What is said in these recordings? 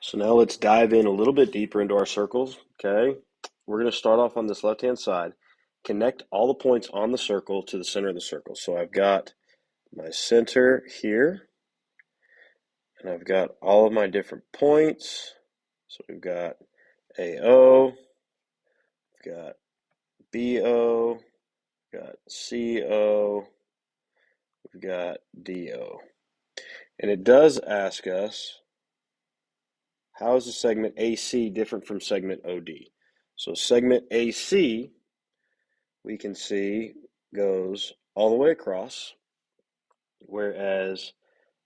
So now let's dive in a little bit deeper into our circles, okay? We're going to start off on this left-hand side. Connect all the points on the circle to the center of the circle. So I've got my center here, and I've got all of my different points. So we've got AO, we've got BO, we've got CO, we've got DO. And it does ask us, how is the segment AC different from segment OD? So segment AC, we can see, goes all the way across, whereas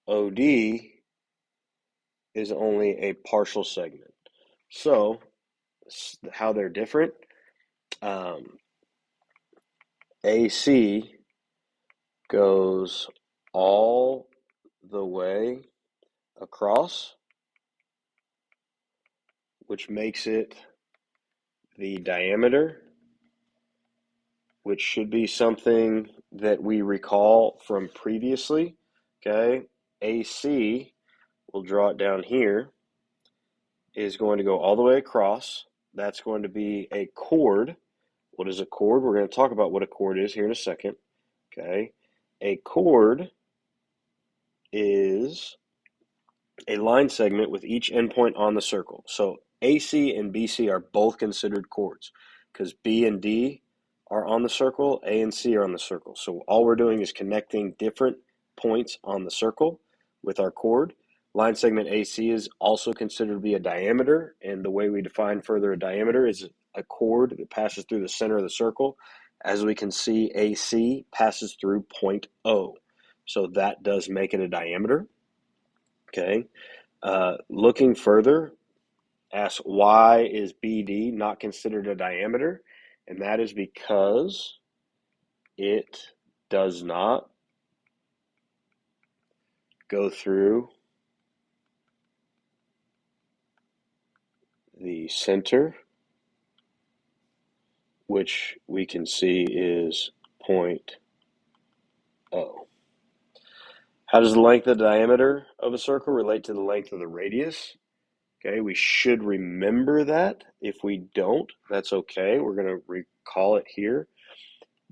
OD is only a partial segment. So how they're different, AC goes all the way across, which makes it the diameter, which should be something that we recall from previously. Okay, AC, we'll draw it down here, is going to go all the way across. That's going to be a chord. What is a chord? We're going to talk about what a chord is here in a second. Okay, a chord is a line segment with each endpoint on the circle. So AC and BC are both considered chords because B and D are on the circle, A and C are on the circle. So all we're doing is connecting different points on the circle with our chord. Line segment AC is also considered to be a diameter, and the way we define further a diameter is a chord that passes through the center of the circle. As we can see, AC passes through point O. So that does make it a diameter. Okay. Looking further, ask why is BD not considered a diameter? And that is because it does not go through the center, which we can see is point O. How does the length of the diameter of a circle relate to the length of the radius? Okay, we should remember that. If we don't, that's okay. We're going to recall it here.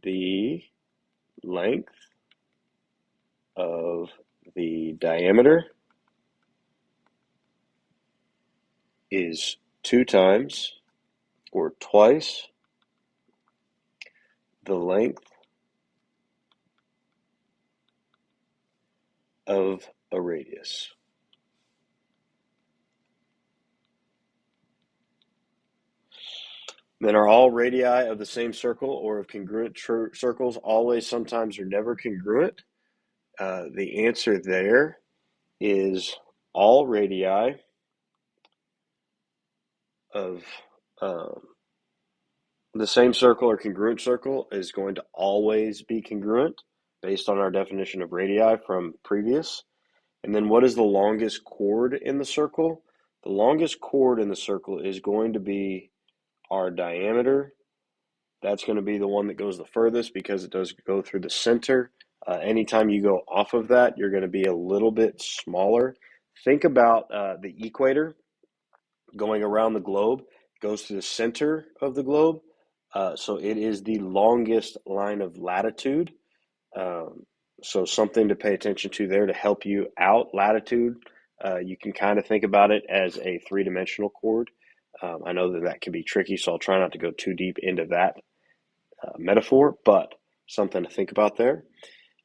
The length of the diameter is 2 times or twice the length of a radius. Then are all radii of the same circle or of congruent circles always, sometimes, or never congruent? The answer there is all radii of the same circle or congruent circle is going to always be congruent based on our definition of radii from previous. And then what is the longest chord in the circle? The longest chord in the circle is going to be our diameter. That's going to be the one that goes the furthest because it does go through the center. Anytime you go off of that, you're going to be a little bit smaller. Think about the equator going around the globe. It goes through the center of the globe. So it is the longest line of latitude. So something to pay attention to there to help you out. Latitude, you can kind of think about it as a three-dimensional chord. I know that that can be tricky, so I'll try not to go too deep into that metaphor, but something to think about there.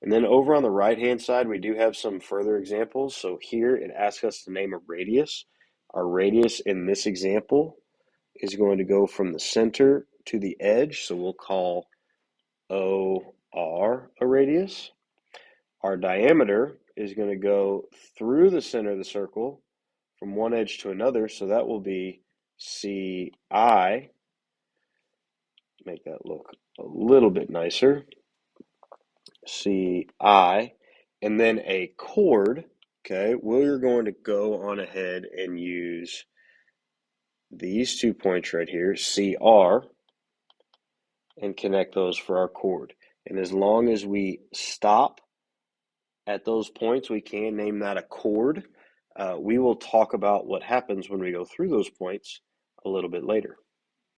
And then over on the right-hand side, we do have some further examples. So here it asks us to name a radius. Our radius in this example is going to go from the center to the edge, so we'll call OR a radius. Our diameter is going to go through the center of the circle from one edge to another, so that will be CI. Make that look a little bit nicer. CI. And then a chord, okay, we're going to go on ahead and use these 2 points right here, CR, and connect those for our chord. And as long as we stop at those points, we can name that a chord. We will talk about what happens when we go through those points a little bit later.